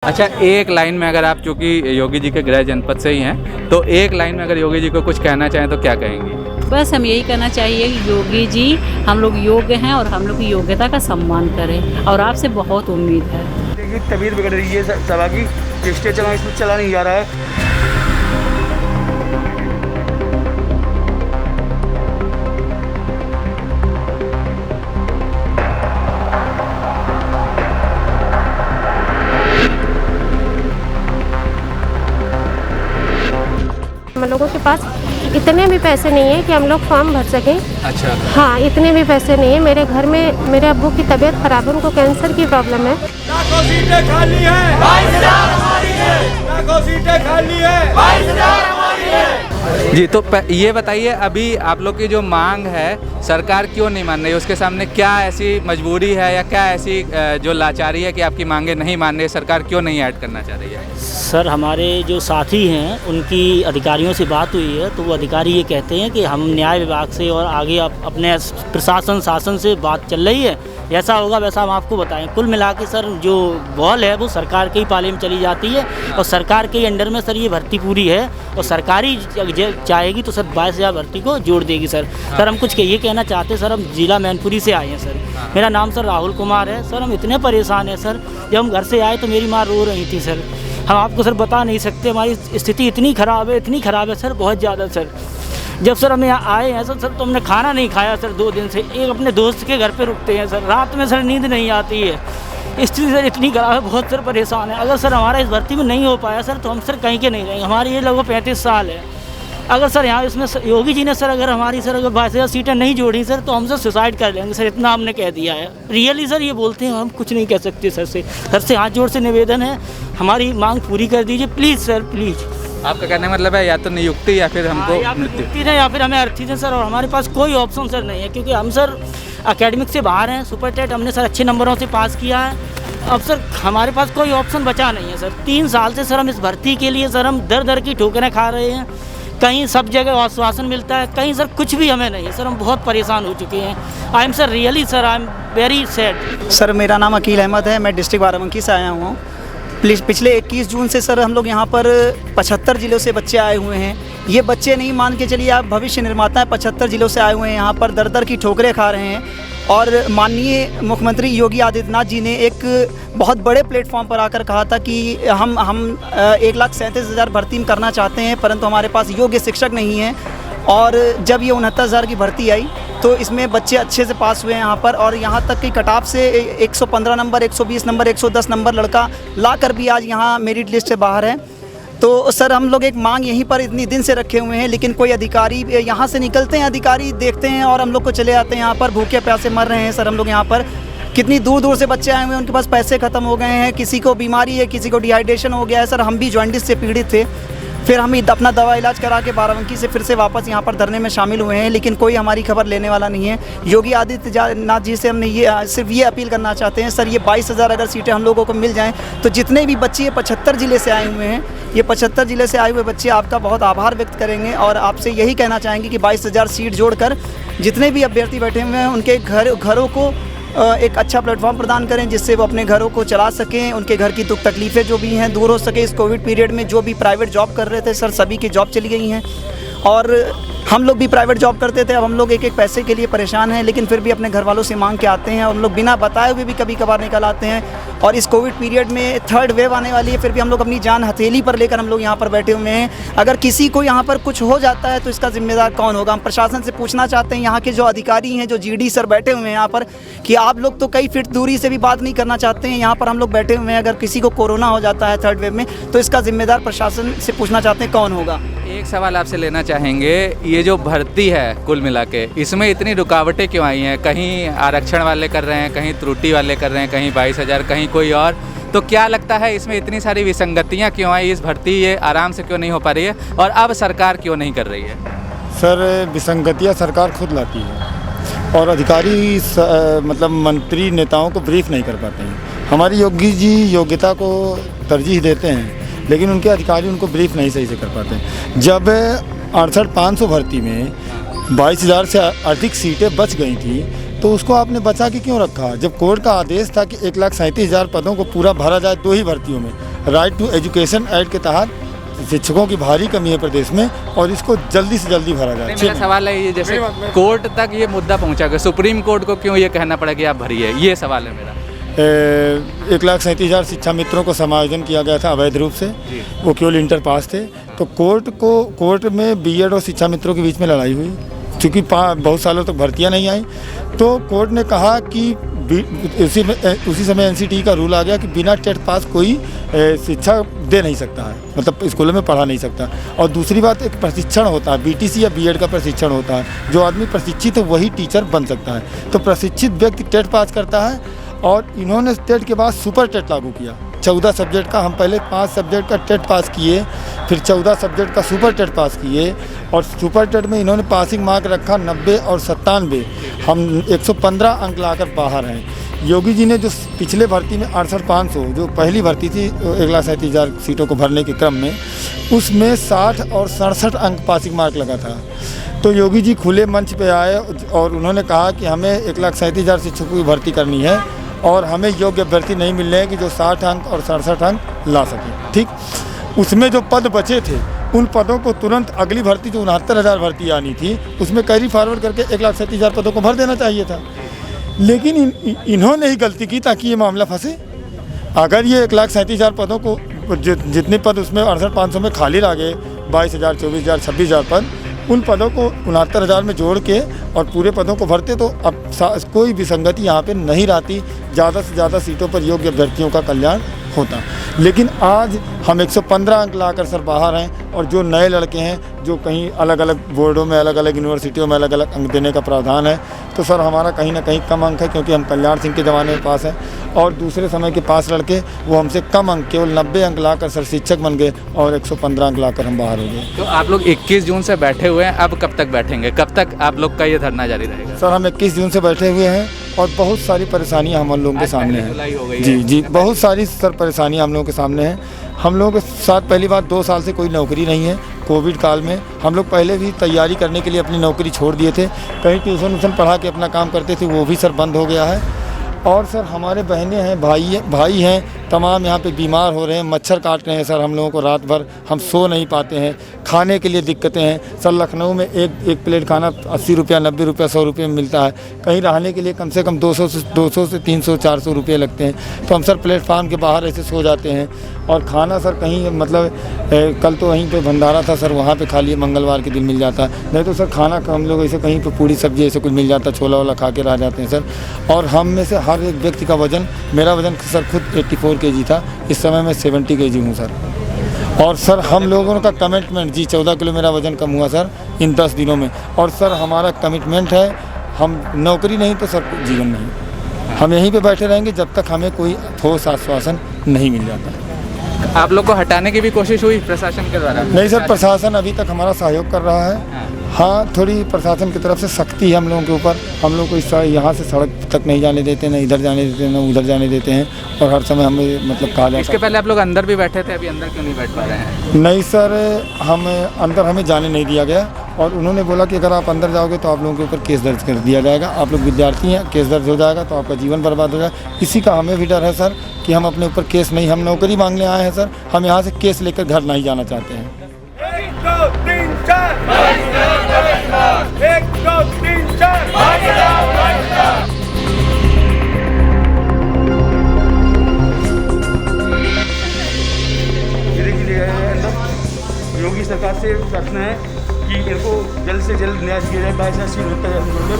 अच्छा, एक लाइन में अगर आप, चूँकि योगी जी के गृह जनपद से ही हैं, तो एक लाइन में अगर योगी जी को कुछ कहना चाहें तो क्या कहेंगी? बस हम यही कहना चाहिए कि योगी जी हम लोग योग्य हैं और हम लोग की योग्यता का सम्मान करें और आपसे बहुत उम्मीद है। देखिए तबीयत बिगड़ रही है सभा की, स्टेज चला इसमें चला नहीं जा रहा है। हम लोगों के पास इतने भी पैसे नहीं है कि हम लोग फॉर्म भर सकें। अच्छा। हाँ, इतने भी पैसे नहीं है। मेरे घर में मेरे अब्बू की तबीयत खराब है, उनको कैंसर की प्रॉब्लम है। लाखों सीटें खाली है, 22,000 हमारी है। लाखों सीटें खाली है, 22,000 हमारी है। जी, तो ये बताइए, अभी आप लोग की जो मांग है सरकार क्यों नहीं मान रही? उसके सामने क्या ऐसी मजबूरी है या क्या ऐसी जो लाचारी है कि आपकी मांगे नहीं मान रही, सरकार क्यों नहीं ऐड करना चाह रही है? सर, हमारे जो साथी हैं उनकी अधिकारियों से बात हुई है, तो वो अधिकारी ये कहते हैं कि हम न्याय विभाग से और आगे अपने प्रशासन शासन से बात चल रही है, जैसा होगा वैसा हम आपको बताएं। कुल मिला के सर जो बॉल है वो सरकार के ही पाले में चली जाती है और सरकार के ही अंडर में सर ये भर्ती पूरी है और सरकारी चाहेगी तो सर 22,000 भर्ती को जोड़ देगी सर। सर हम कुछ ये कहना चाहते हैं सर, हम जिला मैनपुरी से आए हैं सर। मेरा नाम सर राहुल कुमार है सर। हम इतने परेशान हैं सर, जब हम घर से आए तो मेरी माँ रो रही थी सर। हम आपको सर बता नहीं सकते, हमारी स्थिति इतनी ख़राब है सर, बहुत ज़्यादा सर। जब सर हम यहाँ आए हैं सर तो हमने खाना नहीं खाया सर 2 दिन से। एक अपने दोस्त के घर पे रुकते हैं सर, रात में सर नींद नहीं आती है। स्थिति सर इतनी खराब है, बहुत सर परेशान है। अगर सर हमारा इस भर्ती में नहीं हो पाया सर तो हम सर कहीं के नहीं रहेंगे। हमारी ये लगभग 35 साल है। अगर सर यहाँ इसमें योगी जी ने सर अगर हमारी सर अगर 22,000 सीटें नहीं जोड़ी सर तो हम सर सुसाइड कर लेंगे सर, इतना हमने कह दिया है। रियली सर ये बोलते हैं, हम कुछ नहीं कह सकते सर से हाथ जोड़ से निवेदन है, हमारी मांग पूरी कर दीजिए प्लीज़ सर, प्लीज़। आपका कहने का मतलब है या तो नियुक्ति या फिर हमको नियुक्ति दें या फिर हमें अर्थी दें सर, और हमारे पास कोई ऑप्शन सर नहीं है क्योंकि हम सर एकेडमिक से बाहर हैं। सुपर टेट हमने सर अच्छे नंबरों से पास किया है। अब सर हमारे पास कोई ऑप्शन बचा नहीं है सर। 3 साल से सर हम इस भर्ती के लिए सर हम दर की ठोकरें खा रहे हैं। कहीं सब जगह आश्वासन मिलता है, कहीं सर कुछ भी हमें नहीं है सर। हम बहुत परेशान हो चुके हैं। I am sir really sir, I am very sad. Sir मेरा नाम अकील अहमद है, मैं डिस्ट्रिक्ट बाराबंकी से आया हुआ हूँ। पिछले 21 जून से सर हम लोग यहाँ पर 75 ज़िलों से बच्चे आए हुए हैं। ये बच्चे नहीं मान के चलिए आप, भविष्य निर्माता हैं। 75 ज़िलों से आए हुए हैं, यहाँ पर दर की ठोकरें खा रहे हैं। और माननीय मुख्यमंत्री योगी आदित्यनाथ जी ने एक बहुत बड़े प्लेटफॉर्म पर आकर कहा था कि हम 1,37,000 भर्ती करना चाहते हैं, परंतु हमारे पास योग्य शिक्षक नहीं है। और जब ये 69,000 की भर्ती आई तो इसमें बच्चे अच्छे से पास हुए हैं यहाँ पर। और यहाँ तक कि कट ऑफ से 115 नंबर, 120 नंबर, 110 नंबर लड़का ला कर भी आज यहाँ मेरिट लिस्ट से बाहर है। तो सर हम लोग एक मांग यहीं पर इतनी दिन से रखे हुए हैं, लेकिन कोई अधिकारी यहाँ से निकलते हैं, अधिकारी देखते हैं और हम लोग को चले आते हैं। यहाँ पर भूखे प्यासे मर रहे हैं सर हम लोग। यहाँ पर कितनी दूर दूर से बच्चे आए हुए हैं, उनके पास पैसे ख़त्म हो गए हैं, किसी को बीमारी है, किसी को डिहाइड्रेशन हो गया है सर। हम भी जॉन्डिस से पीड़ित थे, फिर हम अपना दवा इलाज करा के बाराबंकी से फिर से वापस यहाँ पर धरने में शामिल हुए हैं, लेकिन कोई हमारी खबर लेने वाला नहीं है। योगी आदित्यनाथ जी से हमने सिर्फ ये अपील करना चाहते हैं सर, ये 22,000 अगर सीटें हम लोगों को मिल जाएं तो जितने भी बच्चे ये 75 ज़िले से आए हुए हैं, ये 75 ज़िले से आए हुए बच्चे आपका बहुत आभार व्यक्त करेंगे और आपसे यही कहना चाहेंगे कि 22,000 सीट जोड़कर जितने भी अभ्यर्थी बैठे हुए हैं उनके घरों को एक अच्छा प्लेटफॉर्म प्रदान करें, जिससे वो अपने घरों को चला सकें, उनके घर की दुख तकलीफ़ें जो भी हैं दूर हो सके। इस कोविड पीरियड में जो भी प्राइवेट जॉब कर रहे थे सर, सभी की जॉब चली गई हैं और हम लोग भी प्राइवेट जॉब करते थे। अब हम लोग एक पैसे के लिए परेशान हैं, लेकिन फिर भी अपने घर वालों से मांग के आते हैं और हम लोग बिना बताए हुए भी कभी कभार निकल आते हैं। और इस कोविड पीरियड में 3rd वेव आने वाली है, फिर भी हम लोग अपनी जान हथेली पर लेकर हम लोग यहाँ पर बैठे हुए हैं। अगर किसी को यहाँ पर कुछ हो जाता है तो इसका जिम्मेदार कौन होगा? हम प्रशासन से पूछना चाहते हैं, यहाँ के जो अधिकारी हैं, जो GD सर बैठे हुए हैं यहाँ पर, कि आप लोग तो कई फीट दूरी से भी बात नहीं करना चाहते हैं। यहाँ पर हम लोग बैठे हुए हैं, अगर किसी को कोरोना हो जाता है 3rd वेव में तो इसका जिम्मेदार प्रशासन से पूछना चाहते हैं कौन होगा। एक सवाल आपसे लेना चाहेंगे, ये जो भर्ती है कुल मिला के, इसमें इतनी रुकावटें क्यों आई हैं? कहीं आरक्षण वाले कर रहे हैं, कहीं त्रुटि वाले कर रहे हैं, कहीं 22,000, कहीं कोई और। तो क्या लगता है इसमें इतनी सारी विसंगतियां क्यों आई? इस भर्ती ये आराम से क्यों नहीं हो पा रही है और अब सरकार क्यों नहीं कर रही है? सर विसंगतियां सरकार खुद लाती है और अधिकारी मतलब मंत्री नेताओं को ब्रीफ नहीं कर पाते हैं। हमारी योगी जी योग्यता को तरजीह देते हैं, लेकिन उनके अधिकारी उनको ब्रीफ नहीं सही से कर पाते हैं। जब 68,500 भर्ती में 22,000 से अधिक सीटें बच गई थी तो उसको आपने बचा के क्यों रखा? जब कोर्ट का आदेश था कि 1,37,000 पदों को पूरा भरा जाए 2 ही भर्तियों में, राइट टू एजुकेशन एक्ट के तहत शिक्षकों की भारी कमी है प्रदेश में और इसको जल्दी से जल्दी भरा जाए। मेरा सवाल है ये, जैसे कोर्ट तक ये मुद्दा पहुंचा गया, सुप्रीम कोर्ट को क्यों ये कहना पड़ा कि आप भरिए, ये सवाल है मेरा। 1,37,000 शिक्षा मित्रों को समायोजन किया गया था अवैध रूप से, वो केवल इंटर पास थे। तो कोर्ट में बीएड और शिक्षा मित्रों के बीच में लड़ाई हुई, चूँकि बहुत सालों तक भर्तियाँ नहीं आई, तो कोर्ट ने कहा कि उसी समय एनसीटी का रूल आ गया कि बिना टेट पास कोई शिक्षा दे नहीं सकता है, मतलब स्कूलों में पढ़ा नहीं सकता। और दूसरी बात, एक प्रशिक्षण होता है, बीटीसी या बीएड का प्रशिक्षण होता है, जो आदमी प्रशिक्षित है वही टीचर बन सकता है। तो प्रशिक्षित व्यक्ति टेट पास करता है और इन्होंने टेट के बाद सुपर टेट लागू किया। 14 सब्जेक्ट का, हम पहले 5 सब्जेक्ट का टेट पास किए, फिर 14 सब्जेक्ट का सुपर टेट पास किए और सुपर टेट में इन्होंने पासिंग मार्क रखा 90 और 97, हम 115 अंक लाकर बाहर हैं। योगी जी ने जो पिछले भर्ती में 68,500 जो पहली भर्ती थी 1,37,000 सीटों को भरने के क्रम में, उसमें 60 और 67 अंक पासिंग मार्क लगा था। तो योगी जी खुले मंच पे आए और उन्होंने कहा कि हमें 1,37,000 शिक्षकों की भर्ती करनी है और हमें योग्य अभ्यर्थी नहीं मिल रहे हैं कि जो 60 अंक और 67 अंक ला सकें। ठीक, उसमें जो पद बचे थे उन पदों को तुरंत अगली भर्ती जो 69,000 भर्ती आनी थी उसमें कैरी फॉरवर्ड करके 1,37,000 पदों को भर देना चाहिए था। लेकिन इन्होंने ही गलती की ताकि ये मामला फंसे। अगर ये 1,37,000 पदों को जितने पद उसमें 68,500 में खाली रह गए, 22,000, 24,000, 26,000 पद, उन पदों को 69,000 में जोड़ के और पूरे पदों को भरते तो अब कोई विसंगति यहाँ पे नहीं रहती, ज़्यादा से ज़्यादा सीटों पर योग्य अभ्यर्थियों का कल्याण होता। लेकिन आज हम 115 अंक लाकर सर बाहर हैं और जो नए लड़के हैं जो कहीं अलग अलग बोर्डों में, अलग अलग यूनिवर्सिटियों में अलग अलग अंक देने का प्रावधान है, तो सर हमारा कहीं ना कहीं कम अंक है, क्योंकि हम कल्याण सिंह के ज़माने में पास हैं और दूसरे समय के पास लड़के वो हमसे कम अंक, केवल 90 अंक लाकर सर शिक्षक बन गए और 115 अंक लाकर हम बाहर हो गए। तो आप लोग 21 जून से बैठे हुए हैं, अब कब तक बैठेंगे, कब तक आप लोग का ये धरना जारी रहेगा? सर हम 21 जून से बैठे हुए हैं और बहुत सारी परेशानियां हम लोगों के सामने हैं। जी जी, बहुत सारी सर परेशानियां हम लोगों के सामने हैं। हम लोगों के साथ पहली बात 2 साल से कोई नौकरी नहीं है। कोविड काल में हम लोग पहले भी तैयारी करने के लिए अपनी नौकरी छोड़ दिए थे, कहीं ट्यूशन पढ़ा के अपना काम करते थे, वो भी सर बंद हो गया है। और सर हमारे बहनें हैं, भाई हैं, तमाम यहाँ पे बीमार हो रहे हैं, मच्छर काट रहे हैं सर हम लोगों को, रात भर हम सो नहीं पाते हैं, खाने के लिए दिक्कतें हैं सर। लखनऊ में एक प्लेट खाना 80 रुपया, 90 रुपया, 100 रुपये में मिलता है, कहीं रहने के लिए कम से कम 200 से 300, 400 रुपये लगते हैं। तो हम सर प्लेटफार्म के बाहर ऐसे सो जाते हैं और खाना सर कहीं मतलब कल तो वहीं पे भंडारा था सर, वहाँ पे खा लिए, मंगलवार के दिन मिल जाता है, नहीं तो सर खाना हम लोग ऐसे कहीं पे पूरी सब्जी ऐसे कुछ मिल जाता, छोला वाला खा के रह जाते हैं सर। और हम में से हर एक व्यक्ति का वजन, मेरा वजन सर खुद 84 kg था, इस समय मैं 70 kg हूँ सर। और सर हम लोगों का कमिटमेंट, जी 14 किलो मेरा वजन कम हुआ सर इन 10 दिनों में। और सर हमारा कमिटमेंट है, हम नौकरी नहीं तो सर जीवन नहीं, हम यहीं पे बैठे रहेंगे जब तक हमें कोई ठोस आश्वासन नहीं मिल जाता। आप लोग को हटाने की भी कोशिश हुई प्रशासन के द्वारा? नहीं सर, प्रशासन अभी तक हमारा सहयोग कर रहा है। हाँ, थोड़ी प्रशासन की तरफ से सख्ती है हम लोगों के ऊपर, हम लोग को इस यहाँ से सड़क तक नहीं जाने देते, ना इधर जाने देते, ना उधर जाने देते हैं और हर समय हमें मतलब कहा जाता है। इसके पहले आप लोग अंदर भी बैठे थे, अभी अंदर क्यों नहीं बैठ पा रहे हैं? नहीं सर, अंदर हमें जाने नहीं दिया गया और उन्होंने बोला कि अगर आप अंदर जाओगे तो आप लोगों के ऊपर केस दर्ज कर दिया जाएगा, आप लोग विद्यार्थी हैं, केस दर्ज हो जाएगा तो आपका जीवन बर्बाद हो जाएगा। इसी का हमें भी डर है सर कि हम अपने ऊपर केस नहीं, हम नौकरी मांगने आए हैं सर, हम यहाँ से केस लेकर घर नहीं जाना चाहते हैं। 1 2 3 4 1 2 3 4 योगी सरकार से प्रार्थना है कि इनको जल्द से जल्द न्याय दिया जाए। 22 सीट होता है अंदर